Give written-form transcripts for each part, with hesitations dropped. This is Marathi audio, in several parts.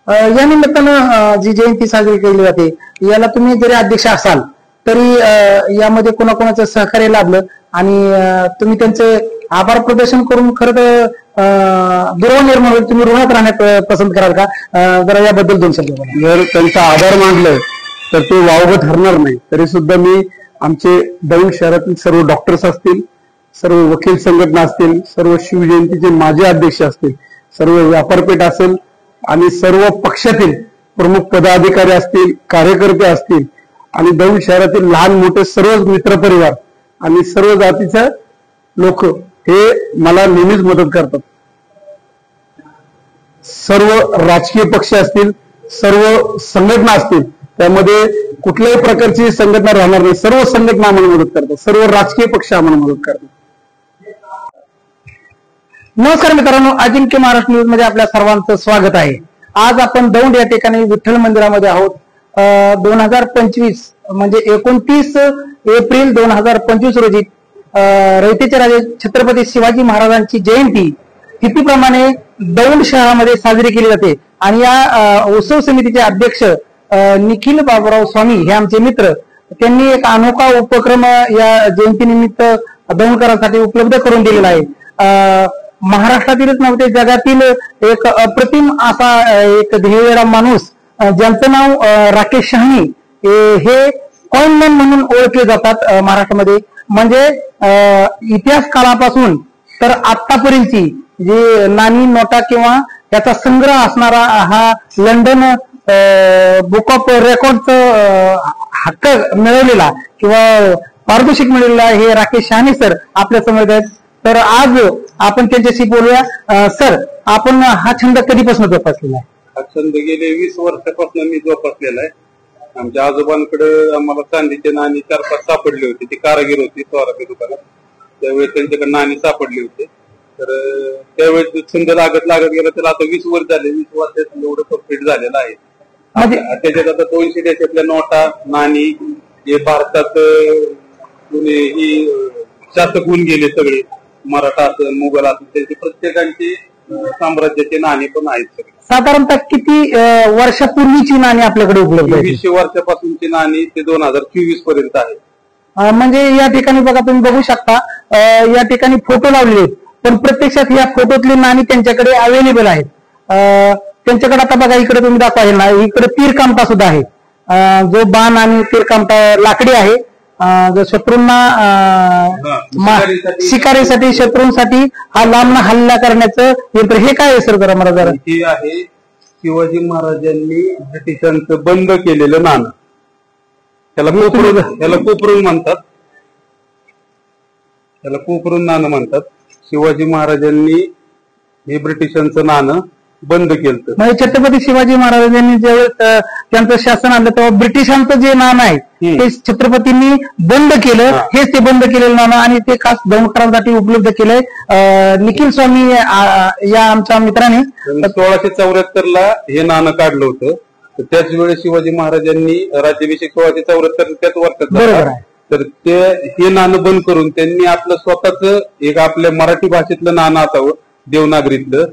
या निमित्तानं जी जयंती साजरी केली जाते याला तुम्ही जरी अध्यक्ष असाल तरी यामध्ये कोणाकोणाचं सहकार्य लाभलं आणि तुम्ही त्यांचे आभार प्रदर्शन करून खरं तर दुरावा निर्माण होईल, तुम्ही ऋणात राहण्यात पसंत कराल का? जरा याबद्दल 2 शब्द बोला. जर त्यांचा आभार मानलं तर ते वावगं ठरणार नाही. तरी सुद्धा मी आमचे दौंड शहरातील सर्व डॉक्टर्स असतील, सर्व वकील संघटना असतील, सर्व शिवजयंतीचे माजी अध्यक्ष असतील, सर्व व्यापारपेठ असेल आणि सर्व पक्षातील प्रमुख पदाधिकारी असतील, कार्यकर्ते असतील आणि दौंड शहरातील लहान मोठे सर्व मित्रपरिवार आणि सर्व जातीचे लोक हे मला नेहमीच मदत करतात. सर्व राजकीय पक्ष असतील, सर्व संघटना असतील, त्यामध्ये कुठल्याही प्रकारची संघटना राहणार नाही. सर्व संघटना आम्हाला मदत करतात, सर्व राजकीय पक्ष आम्हाला मदत करतात. नमस्कार मित्रांनो, अजिंक्य महाराष्ट्र न्यूज मध्ये आपल्या सर्वांचं स्वागत आहे. आज आपण दौंड या ठिकाणी विठ्ठल मंदिरामध्ये आहोत. 2025 म्हणजे 29 एप्रिल 2025 रोजी रयतेचे राजे छत्रपती शिवाजी महाराजांची जयंती तिथीप्रमाणे दौंड शहरामध्ये साजरी केली जाते आणि या उत्सव समितीचे अध्यक्ष निखिल बाबूराव स्वामी हे आमचे मित्र, त्यांनी एक अनोखा उपक्रम या जयंतीनिमित्त दौंडकरांसाठी उपलब्ध करून दिलेला आहे. महाराष्ट्रातीलच नव्हते, जगातील एक अप्रतिम असा एक ध्येयवेडा माणूस ज्यांचं नाव राकेश शहाणे हे कॉइन मॅन म्हणून ओळखले जातात महाराष्ट्रामध्ये. म्हणजे इतिहास काळापासून तर आतापर्यंतची जी नाणी नोटा किंवा त्याचा संग्रह असणारा हा लंडन बुक ऑफ रेकॉर्डचा हक्क मिळवलेला किंवा पारितोषिक मिळवलेला हे राकेश शहाणे सर आपल्या समोर आहेत. तर आज आपण त्यांच्याशी बोलूया. सर, आपण हा छंद कधीपासून जोपासलेला आहे? हा छंद गेले 20 वर्षापासून मी जोपासलेला आहे. आमच्या आजोबांकडे आम्हाला चांदीचे नाणी 4-5 सापडले होते. ते कारागीर होते सोराच्या दुकानात, त्यावेळेस त्यांच्याकडे नाणी सापडले होते. तर त्यावेळेस छंद लागत गेला. त्याला आता 20 वर्ष झाले. 20 वर्षात एवढं कम्प्लीट झालेलं आहे. त्याच्यात आता 200 देशातल्या नोटा नाणी हे भारतात शासक होऊन गेले सगळे. मराठा असेल, मुघल असेल, त्यांचे प्रत्येकांचे साम्राज्याचे नाणी पण आहेत सगळे. साधारणतः किती वर्षापूर्वीची नाणी आपल्याकडे उपलब्ध आहेत? 200 वर्षापासूनची नाणी ते 2024 पर्यंत आहे. म्हणजे या ठिकाणी बघा, तुम्ही बघू शकता या ठिकाणी फोटो लावलेले आहेत, पण प्रत्यक्षात या फोटोतली नाणी त्यांच्याकडे अवेलेबल आहेत. त्यांच्याकडे आता बघा, इकडे तुम्ही दाखवा आहे ना, इकडे तीर कामता सुद्धा आहे. जो बाण आणि तीर कामता लाकडी आहे. शत्रूंना शिकारीसाठी शत्रूंसाठी हा लांब हल्ला करण्याचं यंत्र. हे काय आहे सर, जरा मला जरा? हे आहे शिवाजी महाराजांनी ब्रिटिशांचं बंद केलेलं नाणं. त्याला कोपरून म्हणतात. त्याला कोपरून नाणं म्हणतात. शिवाजी महाराजांनी हे ब्रिटिशांचं नाणं बंद केलं. म्हणजे छत्रपती शिवाजी महाराजांनी जेव्हा त्यांचं शासन आणलं तेव्हा ब्रिटिशांचं जे नाणं आहे ते छत्रपतींनी बंद केलं. हेच ते बंद केलेलं नाणं आणि ते खास दौंडकरांसाठी उपलब्ध केलंय निखिल स्वामी या आमच्या मित्राने. 1674 ला हे नाणं काढलं होतं. त्याच वेळेस शिवाजी महाराजांनी राज्याभिषेक 1674 त्याच वर्षात. बरोबर आहे. तर ते हे नाणं बंद करून त्यांनी आपलं स्वतःच एक आपल्या मराठी भाषेतलं नाणं असावं, देवनागरीतलं.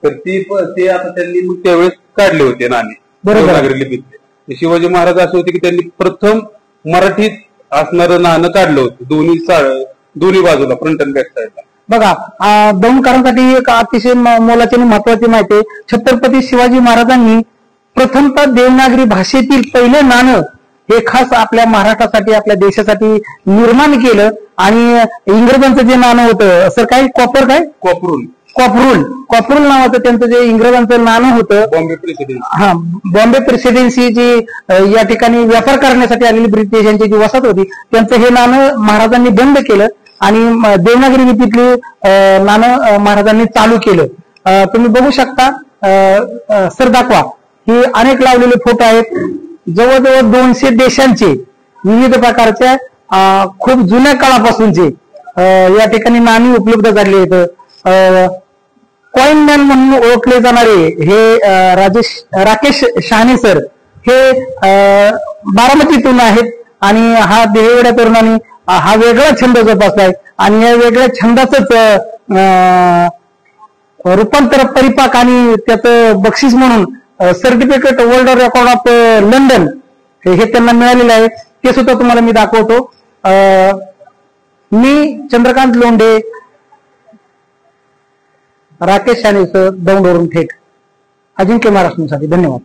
तर ते आता त्यांनी मग त्यावेळेस काढले होते नाणे देवनागरी लिपीतले. शिवाजी महाराज असे होते की त्यांनी प्रथम मराठीत असणारं नाणं काढलं होतं दोन्ही बाजूला, फ्रंट अँड बॅक साईडला. बघा, दौंडकरांसाठी एक अतिशय मोलाची आणि महत्वाची माहिती आहे. छत्रपती शिवाजी महाराजांनी प्रथमतः देवनागरी भाषेतील पहिले नाणं हे खास आपल्या महाराष्ट्रासाठी, आपल्या देशासाठी निर्माण केलं. आणि इंग्रजांचं जे नाणं होतं सर, काय कॉपर, काय कॉपरूल नावाचं त्यांचं जे इंग्रजांचं नाणं होतं, बॉम्बे प्रेसिडेन्सी. बॉम्बे प्रेसिडेन्सी जी या ठिकाणी व्यापार करण्यासाठी आलेली ब्रिटिशांची जी वसाहत होती, त्यांचं हे नाणं महाराजांनी बंद केलं आणि देवनागरी लिपीतली नाणं महाराजांनी चालू केलं. तुम्ही बघू शकता. सर दाखवा. हे अनेक लावलेले फोटो आहेत. जवळजवळ 200 देशांचे विविध प्रकारच्या खूप जुन्या काळापासूनचे या ठिकाणी नाणी उपलब्ध झाली आहेत. कॉइन मॅन म्हणून ओळखले जाणारे हे राकेश शहाणे सर हे बारामतीतून आहेत आणि हा ध्येयवेड्या तरुणांनी हा वेगळा छंद जोपासलाय आणि या वेगळ्या छंदाच रूपांतर परिपाक आणि त्याचं बक्षीस म्हणून certificate world record of London हे त्यांना मिळालेलं आहे, ते सुद्धा तुम्हाला मी दाखवतो. मी चंद्रकांत लोंढे, राकेश शानेसह दौंडवरून थेट अजिंक्य महाराष्ट्रासाठी. धन्यवाद.